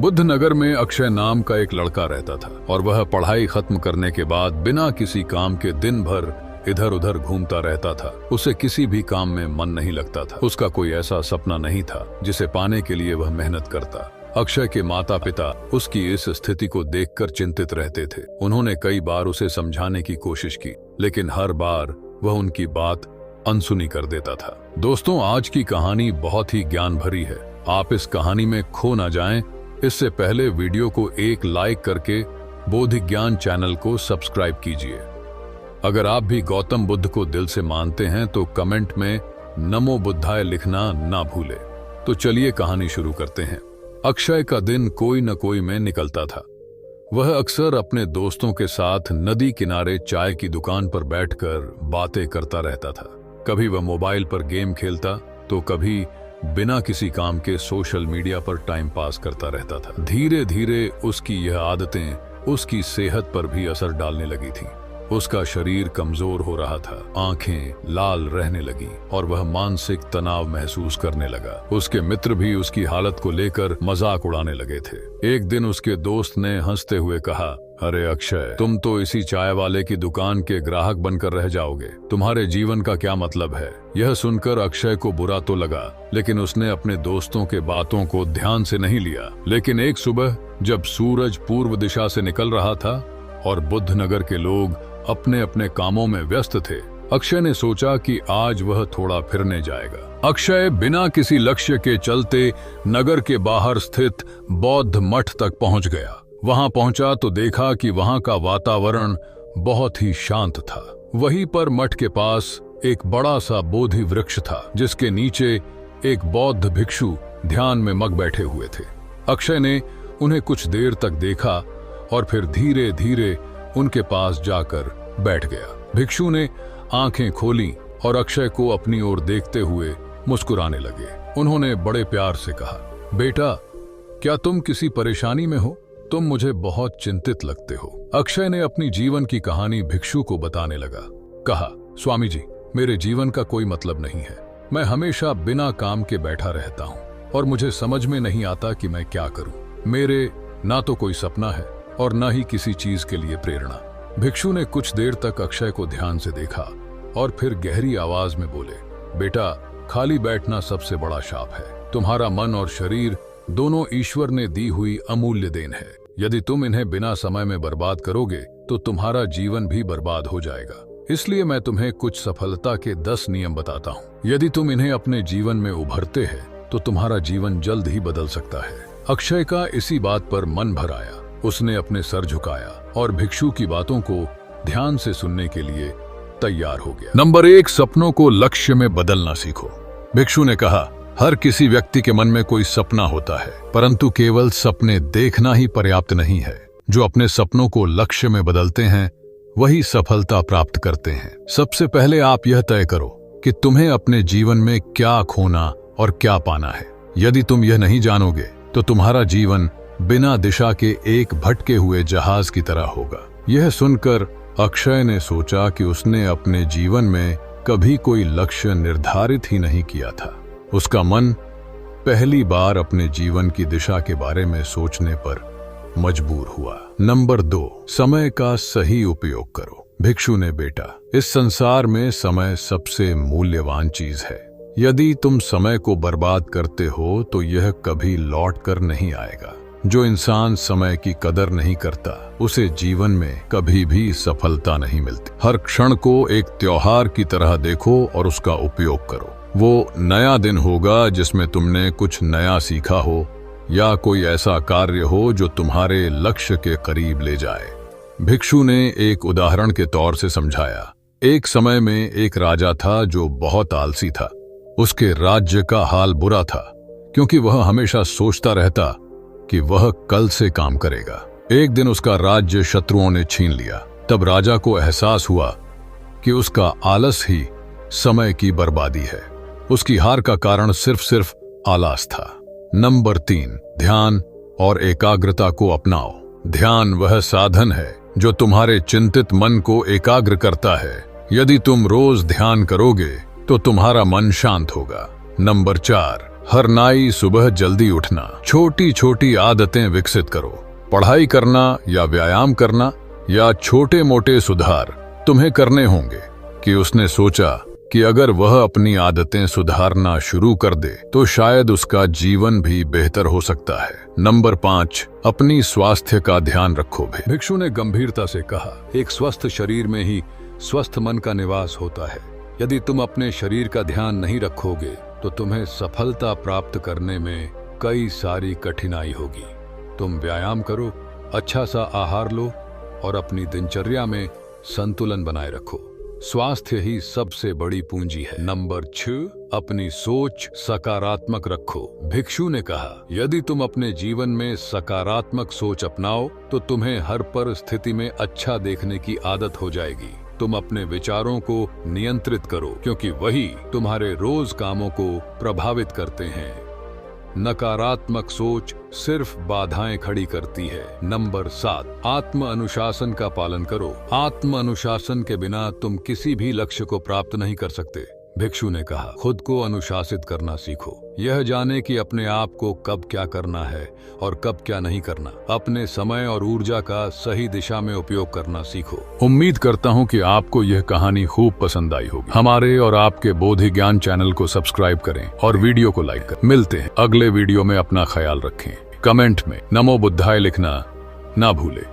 बुद्धनगर में अक्षय नाम का एक लड़का रहता था और वह पढ़ाई खत्म करने के बाद बिना किसी काम के दिन भर इधर उधर घूमता रहता था। उसे किसी भी काम में मन नहीं लगता था। उसका कोई ऐसा सपना नहीं था जिसे पाने के लिए वह मेहनत करता। अक्षय के माता पिता उसकी इस स्थिति को देखकर चिंतित रहते थे। उन्होंने कई बार उसे समझाने की कोशिश की, लेकिन हर बार वह उनकी बात अनसुनी कर देता था। दोस्तों, आज की कहानी बहुत ही ज्ञान भरी है। आप इस कहानी में खो ना जाएं। इससे पहले वीडियो को एक लाइक करके बोधिज्ञान चैनल को सब्सक्राइब कीजिए। अगर आप भी गौतम बुद्ध को दिल से मानते हैं तो कमेंट में नमो बुद्धाय लिखना ना भूले। तो चलिए कहानी शुरू करते हैं। अक्षय का दिन कोई न कोई में निकलता था। वह अक्सर अपने दोस्तों के साथ नदी किनारे चाय की दुकान पर बैठकर बातें करता रहता था। कभी वह मोबाइल पर गेम खेलता तो कभी बिना किसी काम के सोशल मीडिया पर टाइम पास करता रहता था। धीरे धीरे उसकी यह आदतें उसकी सेहत पर भी असर डालने लगी थीं। उसका शरीर कमजोर हो रहा था, आंखें लाल रहने लगी और वह मानसिक तनाव महसूस करने लगा। उसके मित्र भी उसकी हालत को लेकर मजाक उड़ाने लगे थे। एक दिन उसके दोस्त ने हंसते हुए कहा, अरे अक्षय, तुम तो इसी चाय वाले की दुकान के ग्राहक बनकर रह जाओगे। तुम्हारे जीवन का क्या मतलब है? यह सुनकर अक्षय को बुरा तो लगा, लेकिन उसने अपने दोस्तों के बातों को ध्यान से नहीं लिया। लेकिन एक सुबह जब सूरज पूर्व दिशा से निकल रहा था और बुद्धनगर के लोग अपने अपने कामों में व्यस्त थे, अक्षय ने सोचा कि आज वह थोड़ा फिरने जाएगा। अक्षय बिना किसी लक्ष्य के चलते नगर के बाहर स्थित बौद्ध मठ तक पहुंच गया। वहां पहुंचा तो देखा कि वहां का वातावरण बहुत ही शांत था। वहीं पर मठ के पास एक बड़ा सा बोधि वृक्ष था, जिसके नीचे एक बौद्ध भिक्षु ध्यान में मग बैठे हुए थे। अक्षय ने उन्हें कुछ देर तक देखा और फिर धीरे धीरे उनके पास जाकर बैठ गया। भिक्षु ने आंखें खोली और अक्षय को अपनी ओर देखते हुए मुस्कुराने लगे। उन्होंने बड़े प्यार से कहा, बेटा, क्या तुम किसी परेशानी में हो? तुम मुझे बहुत चिंतित लगते हो। अक्षय ने अपनी जीवन की कहानी भिक्षु को बताने लगा। कहा, स्वामी जी, मेरे जीवन का कोई मतलब नहीं है। मैं हमेशा बिना काम के बैठा रहता हूँ और मुझे समझ में नहीं आता कि मैं क्या करूँ। मेरे ना तो कोई सपना है और न ही किसी चीज के लिए प्रेरणा। भिक्षु ने कुछ देर तक अक्षय को ध्यान से देखा और फिर गहरी आवाज में बोले, बेटा, खाली बैठना सबसे बड़ा शाप है। तुम्हारा मन और शरीर दोनों ईश्वर ने दी हुई अमूल्य देन है। यदि तुम इन्हें बिना समय में बर्बाद करोगे तो तुम्हारा जीवन भी बर्बाद हो जाएगा। इसलिए मैं तुम्हें कुछ सफलता के 10 नियम बताता हूँ। यदि तुम इन्हें अपने जीवन में उभरते हैं तो तुम्हारा जीवन जल्द ही बदल सकता है। अक्षय का इसी बात पर मन भर आया। उसने अपने सर झुकाया और भिक्षु की बातों को ध्यान से सुनने के लिए तैयार हो गया। नंबर 1, सपनों को लक्ष्य में बदलना सीखो। भिक्षु ने कहा, हर किसी व्यक्ति के मन में कोई सपना होता है, परंतु केवल सपने देखना ही पर्याप्त नहीं है। जो अपने सपनों को लक्ष्य में बदलते हैं वही सफलता प्राप्त करते हैं। सबसे पहले आप यह तय करो कि तुम्हें अपने जीवन में क्या खोना और क्या पाना है। यदि तुम यह नहीं जानोगे तो तुम्हारा जीवन बिना दिशा के एक भटके हुए जहाज की तरह होगा। यह सुनकर अक्षय ने सोचा कि उसने अपने जीवन में कभी कोई लक्ष्य निर्धारित ही नहीं किया था। उसका मन पहली बार अपने जीवन की दिशा के बारे में सोचने पर मजबूर हुआ। नंबर 2, समय का सही उपयोग करो। भिक्षु ने, बेटा, इस संसार में समय सबसे मूल्यवान चीज है। यदि तुम समय को बर्बाद करते हो तो यह कभी लौट कर नहीं आएगा। जो इंसान समय की कदर नहीं करता उसे जीवन में कभी भी सफलता नहीं मिलती। हर क्षण को एक त्योहार की तरह देखो और उसका उपयोग करो। वो नया दिन होगा जिसमें तुमने कुछ नया सीखा हो या कोई ऐसा कार्य हो जो तुम्हारे लक्ष्य के करीब ले जाए। भिक्षु ने एक उदाहरण के तौर से समझाया। एक समय में एक राजा था जो बहुत आलसी था। उसके राज्य का हाल बुरा था क्योंकि वह हमेशा सोचता रहता कि वह कल से काम करेगा। एक दिन उसका राज्य शत्रुओं ने छीन लिया। तब राजा को एहसास हुआ कि उसका आलस ही समय की बर्बादी है। उसकी हार का कारण सिर्फ आलस था। नंबर 3, ध्यान और एकाग्रता को अपनाओ। ध्यान वह साधन है जो तुम्हारे चिंतित मन को एकाग्र करता है। यदि तुम रोज ध्यान करोगे तो तुम्हारा मन शांत होगा। नंबर 4, हर नाई सुबह जल्दी उठना। छोटी छोटी आदतें विकसित करो। पढ़ाई करना या व्यायाम करना या छोटे मोटे सुधार तुम्हें करने होंगे। कि उसने सोचा कि अगर वह अपनी आदतें सुधारना शुरू कर दे तो शायद उसका जीवन भी बेहतर हो सकता है। नंबर 5, अपनी स्वास्थ्य का ध्यान रखो। भिक्षु ने गंभीरता से कहा, एक स्वस्थ शरीर में ही स्वस्थ मन का निवास होता है। यदि तुम अपने शरीर का ध्यान नहीं रखोगे तो तुम्हें सफलता प्राप्त करने में कई सारी कठिनाई होगी। तुम व्यायाम करो, अच्छा सा आहार लो और अपनी दिनचर्या में संतुलन बनाए रखो। स्वास्थ्य ही सबसे बड़ी पूंजी है। नंबर 6, अपनी सोच सकारात्मक रखो। भिक्षु ने कहा, यदि तुम अपने जीवन में सकारात्मक सोच अपनाओ तो तुम्हें हर परिस्थिति में अच्छा देखने की आदत हो जाएगी। तुम अपने विचारों को नियंत्रित करो क्योंकि वही तुम्हारे रोज कामों को प्रभावित करते हैं। नकारात्मक सोच सिर्फ बाधाएं खड़ी करती है। नंबर 7, आत्म अनुशासन का पालन करो। आत्म अनुशासन के बिना तुम किसी भी लक्ष्य को प्राप्त नहीं कर सकते। भिक्षु ने कहा, खुद को अनुशासित करना सीखो। यह जाने कि अपने आप को कब क्या करना है और कब क्या नहीं करना। अपने समय और ऊर्जा का सही दिशा में उपयोग करना सीखो। उम्मीद करता हूँ कि आपको यह कहानी खूब पसंद आई होगी। हमारे और आपके बोधि ज्ञान चैनल को सब्सक्राइब करें और वीडियो को लाइक करें। मिलते हैं अगले वीडियो में। अपना ख्याल रखें। कमेंट में नमो बुद्धाय लिखना ना भूले।